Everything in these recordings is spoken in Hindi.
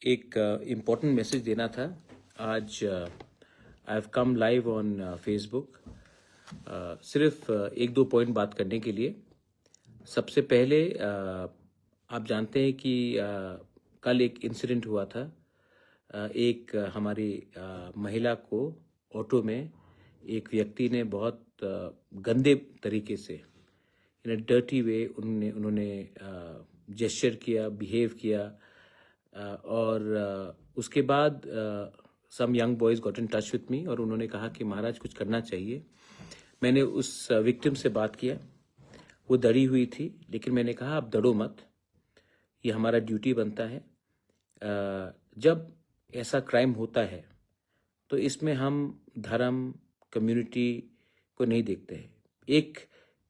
एक इम्पोर्टेंट मैसेज देना था। आज I have come live on Facebook सिर्फ एक दो पॉइंट बात करने के लिए। सबसे पहले आप जानते हैं कि कल एक इंसिडेंट हुआ था। एक हमारी महिला को ऑटो में एक व्यक्ति ने बहुत गंदे तरीके से इन अ डर्टी वे उन्होंने जेस्चर किया, बिहेव किया। और उसके बाद some young boys got in touch with me और उन्होंने कहा कि महाराज कुछ करना चाहिए। मैंने उस विक्टिम से बात किया। वो डरी हुई थी, लेकिन मैंने कहा आप डरो मत, ये हमारा ड्यूटी बनता है। जब ऐसा क्राइम होता है तो इसमें हम धर्म, कम्युनिटी को नहीं देखते हैं। एक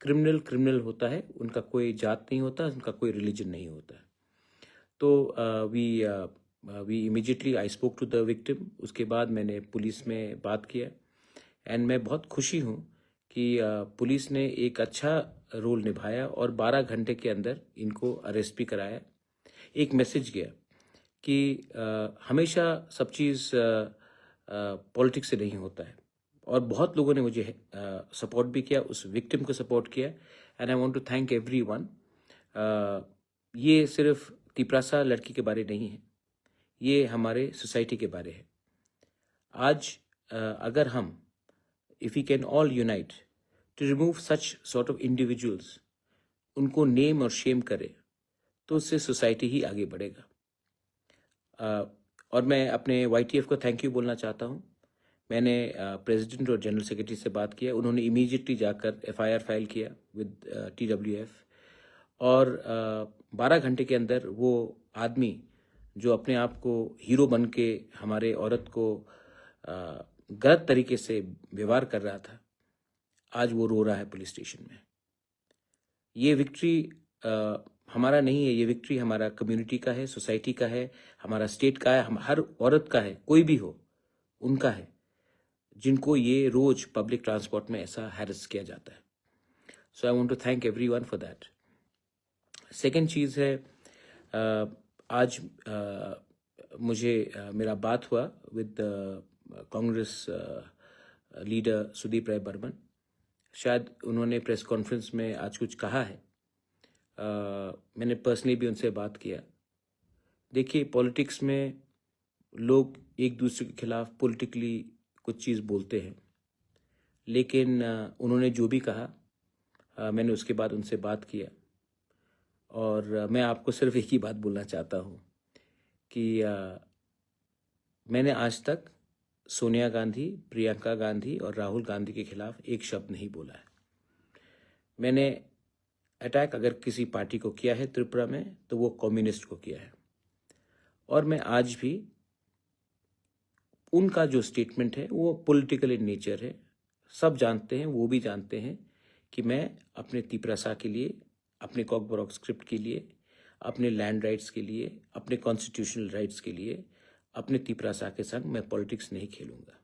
क्रिमिनल होता है, उनका कोई जात नहीं होता, उनका कोई रिलीजन नहीं होता। तो we immediately I spoke to the victim. उसके बाद मैंने पुलिस में बात किया एंड मैं बहुत खुशी हूँ कि पुलिस ने एक अच्छा रोल निभाया और 12 घंटे के अंदर इनको अरेस्ट भी कराया। एक मैसेज गया कि हमेशा सब चीज़ पॉलिटिक्स से नहीं होता है, और बहुत लोगों ने मुझे सपोर्ट भी किया, उस विक्टिम को सपोर्ट किया and I want to thank everyone. ये सिर्फ तिपरासा लड़की के बारे नहीं है, ये हमारे सोसाइटी के बारे है। आज अगर हम if we can all unite to remove such sort of individuals, उनको नेम और शेम करे, तो उससे सोसाइटी ही आगे बढ़ेगा। और मैं अपने YTF को थैंक यू बोलना चाहता हूँ। मैंने प्रेसिडेंट और जनरल सेक्रेटरी से बात किया, उन्होंने इमीडिएटली जाकर FIR फाइल किया विद TWF और 12 घंटे के अंदर वो आदमी जो अपने आप को हीरो बन के हमारे औरत को गलत तरीके से व्यवहार कर रहा था, आज वो रो रहा है पुलिस स्टेशन में। ये विक्ट्री हमारा नहीं है, ये विक्ट्री हमारा कम्युनिटी का है, सोसाइटी का है, हमारा स्टेट का है, हम हर औरत का है, कोई भी हो उनका है, जिनको ये रोज पब्लिक ट्रांसपोर्ट में ऐसा हैरेस किया जाता है। So I want to thank everyone for that. Second चीज़ है, आज मुझे मेरा बात हुआ विद कांग्रेस लीडर सुदीप राय बर्मन। शायद उन्होंने प्रेस कॉन्फ्रेंस में आज कुछ कहा है। मैंने पर्सनली भी उनसे बात किया। देखिए, पॉलिटिक्स में लोग एक दूसरे के खिलाफ पॉलिटिकली कुछ चीज़ बोलते हैं, लेकिन उन्होंने जो भी कहा मैंने उसके बाद उनसे बात किया और मैं आपको सिर्फ एक ही बात बोलना चाहता हूँ कि मैंने आज तक सोनिया गांधी, प्रियंका गांधी और राहुल गांधी के खिलाफ एक शब्द नहीं बोला है। मैंने अटैक अगर किसी पार्टी को किया है त्रिपुरा में तो वो कम्युनिस्ट को किया है, और मैं आज भी उनका जो स्टेटमेंट है वो पॉलिटिकल इन नेचर है। सब जानते हैं, वो भी जानते हैं कि मैं अपने तिपरासा के लिए, अपने कॉकबॉरोक स्क्रिप्ट के लिए, अपने लैंड राइट्स के लिए, अपने कॉन्स्टिट्यूशनल राइट्स के लिए अपने तिपरासा के संग मैं पॉलिटिक्स नहीं खेलूँगा।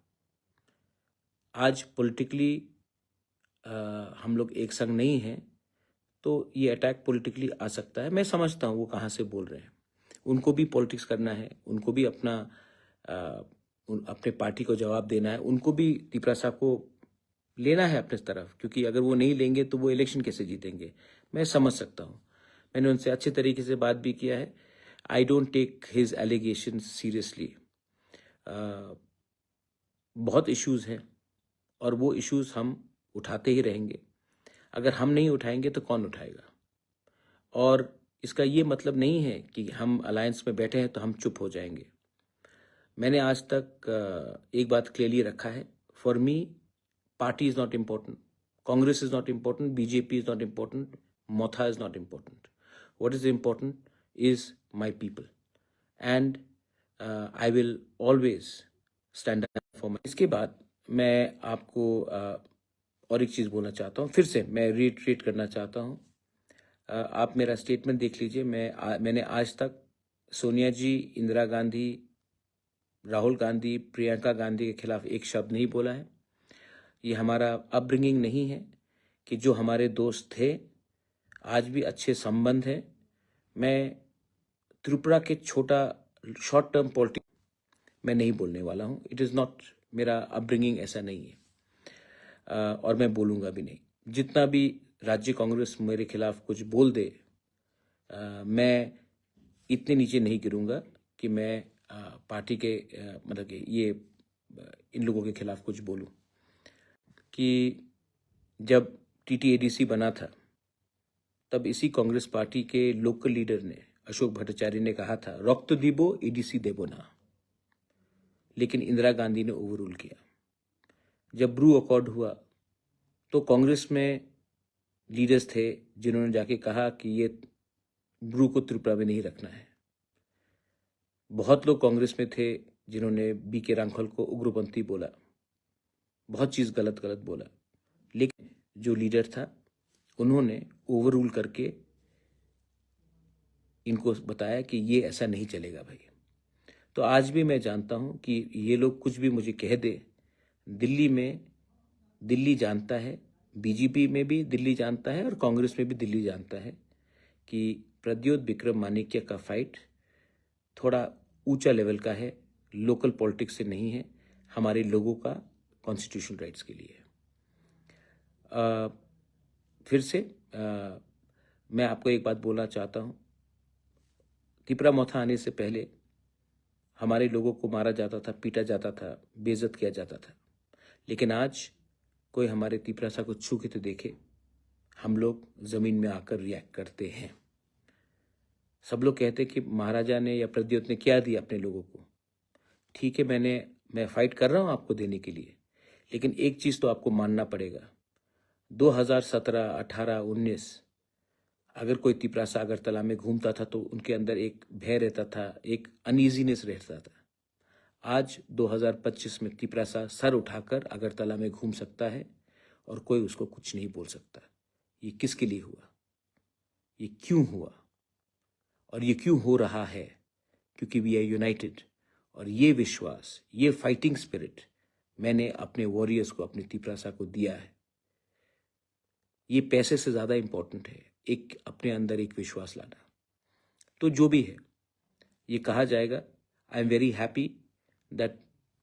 आज पॉलिटिकली हम लोग एक संग नहीं हैं, तो ये अटैक पॉलिटिकली आ सकता है। मैं समझता हूँ वो कहाँ से बोल रहे हैं, उनको भी पॉलिटिक्स करना है, उनको भी अपने पार्टी को जवाब देना है, उनको भी तिपरासा को लेना है अपने तरफ, क्योंकि अगर वो नहीं लेंगे तो वो इलेक्शन कैसे जीतेंगे। मैं समझ सकता हूँ, मैंने उनसे अच्छे तरीके से बात भी किया है। I don't take his allegation seriously. बहुत इश्यूज़ हैं और वो इश्यूज़ हम उठाते ही रहेंगे। अगर हम नहीं उठाएंगे तो कौन उठाएगा? और इसका ये मतलब नहीं है कि हम अलायंस में बैठे हैं तो हम चुप हो जाएंगे। मैंने आज तक एक बात क्लियरली रखा है, for me party is not important, Congress is not important, BJP is not important, Motha is not important. What is important is my people and I will always stand up for my. इसके बाद मैं आपको और एक चीज़ बोलना चाहता हूँ, फिर से मैं रीट्रीट करना चाहता हूँ। आप मेरा स्टेटमेंट देख लीजिए। मैंने आज तक सोनिया जी, इंदिरा गांधी, राहुल गांधी, प्रियंका गांधी के खिलाफ एक शब्द नहीं बोला है। ये हमारा अपब्रिंगिंग नहीं है कि जो हमारे दोस्त थे आज भी अच्छे संबंध हैं। मैं त्रिपुरा के छोटा शॉर्ट टर्म पॉलिटिक्स मैं नहीं बोलने वाला हूँ। इट इज़ नॉट, मेरा अपब्रिंगिंग ऐसा नहीं है, और मैं बोलूँगा भी नहीं। जितना भी राज्य कांग्रेस मेरे खिलाफ कुछ बोल दे, मैं इतने नीचे नहीं गिरूंगा कि मैं पार्टी के मतलब कि ये इन लोगों के खिलाफ कुछ बोलूं। कि जब टीटीएडीसी बना था तब इसी कांग्रेस पार्टी के लोकल लीडर ने, अशोक भट्टाचार्य ने कहा था, रक्त दीबो एडीसी देबो ना। लेकिन इंदिरा गांधी ने ओवररूल किया। जब ब्रू अकॉर्ड हुआ तो कांग्रेस में लीडर्स थे जिन्होंने जाके कहा कि ये ब्रू को त्रिपुरा में नहीं रखना है। बहुत लोग कांग्रेस में थे जिन्होंने बीके रांखल को उग्रपंथी बोला, बहुत चीज़ गलत गलत बोला, लेकिन जो लीडर था उन्होंने ओवररूल करके इनको बताया कि ये ऐसा नहीं चलेगा भाई। तो आज भी मैं जानता हूं कि ये लोग कुछ भी मुझे कह दे, दिल्ली में दिल्ली जानता है, बीजेपी में भी दिल्ली जानता है और कांग्रेस में भी दिल्ली जानता है कि प्रद्योत विक्रम मानिक्य का फाइट थोड़ा ऊंचा लेवल का है, लोकल पॉलिटिक्स से नहीं है, हमारे लोगों का कॉन्स्टिट्यूशनल राइट्स के लिए है। फिर से मैं आपको एक बात बोलना चाहता हूं, तिपरा मौथा आने से पहले हमारे लोगों को मारा जाता था, पीटा जाता था, बेइज्जत किया जाता था। लेकिन आज कोई हमारे तिपरासा को छू के तो देखे, हम लोग जमीन में आकर रिएक्ट करते हैं। सब लोग कहते कि महाराजा ने या प्रद्योत ने क्या दिया अपने लोगों को। ठीक है, मैं फाइट कर रहा हूं आपको देने के लिए, लेकिन एक चीज तो आपको मानना पड़ेगा, 2017, 18, 19 अगर कोई तिपरासा अगरतला में घूमता था तो उनके अंदर एक भय रहता था, एक अनईजीनेस रहता था। आज 2025 में तिपरासा सर उठाकर अगरतला में घूम सकता है और कोई उसको कुछ नहीं बोल सकता। ये किसके लिए हुआ, ये क्यों हुआ और ये क्यों हो रहा है? क्योंकि वी आर यूनाइटेड। और ये विश्वास, ये फाइटिंग स्पिरिट मैंने अपने वॉरियर्स को, अपने तिपरासा को दिया है। ये पैसे से ज़्यादा इंपॉर्टेंट है, एक अपने अंदर एक विश्वास लाना। तो जो भी है, ये कहा जाएगा, I am very happy that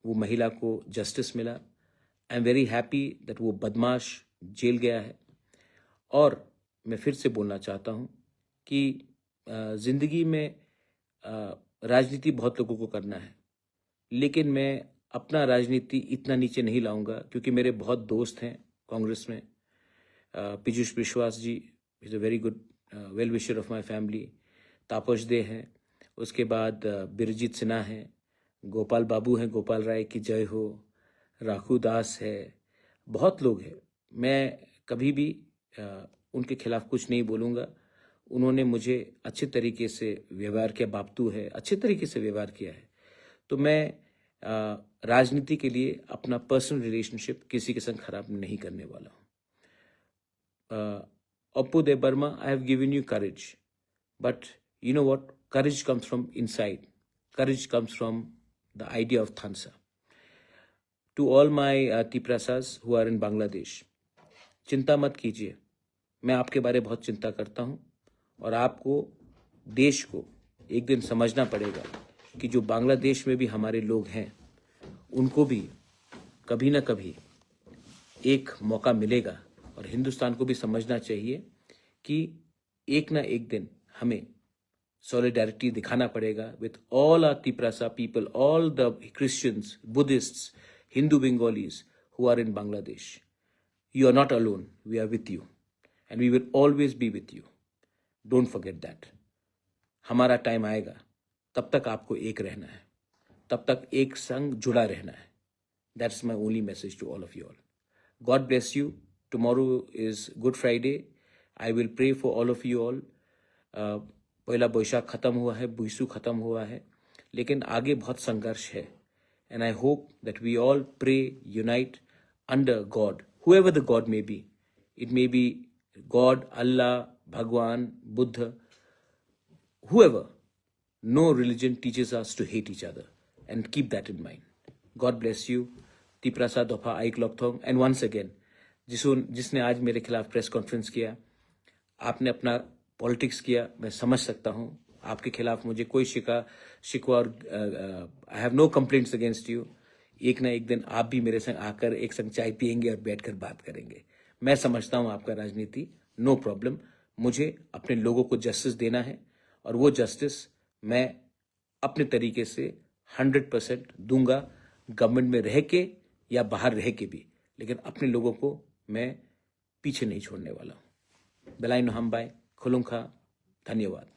वो महिला को जस्टिस मिला। I am very happy that वो बदमाश जेल गया है। और मैं फिर से बोलना चाहता हूँ कि ज़िंदगी में राजनीति बहुत लोगों को करना है, लेकिन मैं अपना राजनीति इतना नीचे नहीं लाऊंगा, क्योंकि मेरे बहुत दोस्त हैं कांग्रेस में। Piyush Vishwas ji is a very good well wisher of my family. Tapas दे हैं, उसके बाद बिरजीत सिन्हा हैं, गोपाल बाबू हैं, गोपाल राय की जय हो, राखू दास है, बहुत लोग हैं। मैं कभी भी उनके खिलाफ कुछ नहीं बोलूँगा। उन्होंने मुझे अच्छे तरीके से व्यवहार किया, बापतू है, अच्छे तरीके से व्यवहार किया है। तो मैं राजनीति के लिए अपना पर्सनल रिलेशनशिप किसी के संग खराब नहीं करने वाला हूँ। Appu Debarma, I have given you courage, but you know what? Courage comes from inside. Courage comes from the idea of Thansa. To all my Tiprasas who are in Bangladesh, चिंता मत कीजिए, मैं आपके बारे में बहुत चिंता करता हूँ और आपको, देश को एक दिन समझना पड़ेगा कि जो बांग्लादेश में भी हमारे लोग हैं, उनको भी कभी ना कभी एक मौका मिलेगा। और हिंदुस्तान को भी समझना चाहिए कि एक ना एक दिन हमें सॉलिडारिटी दिखाना पड़ेगा with all our Tiprasa people, all the Christians, Buddhists, Hindu Bengalis who are in Bangladesh. You are not alone, we are with you and we will always be with you. Don't forget that. हमारा टाइम आएगा, तब तक आपको एक रहना है, तब तक एक संग जुड़ा रहना है। That's my only message to all of you all. God bless you. Tomorrow is Good Friday. I will pray for all of you all. पहला बैशाख खत्म हुआ है, बुइसु खत्म हुआ है, लेकिन आगे बहुत संघर्ष है। And I hope that we all pray, unite under God, whoever the God may be. It may be God, Allah, Bhagwan, Buddha, whoever. No religion teaches us to hate each other, and keep that in mind. God bless you. Tiprasa Dopha Aik Lokthong. And once again, जिसने आज मेरे खिलाफ प्रेस कॉन्फ्रेंस किया, आपने अपना पॉलिटिक्स किया, मैं समझ सकता हूँ। आपके खिलाफ मुझे कोई शिकवा और I have no complaints against you. एक ना एक दिन आप भी मेरे संग आकर एक संग चाय पियेंगे और बैठकर बात करेंगे। मैं समझता हूं आपका राजनीति, नो प्रॉब्लम। मुझे अपने लोगों को जस्टिस देना है और वो जस्टिस मैं अपने तरीके से 100% दूंगा, गवर्नमेंट में रह के या बाहर रह के भी, लेकिन अपने लोगों को मैं पीछे नहीं छोड़ने वाला हूं। बेलाइन हमबाई खुलुंखा, धन्यवाद।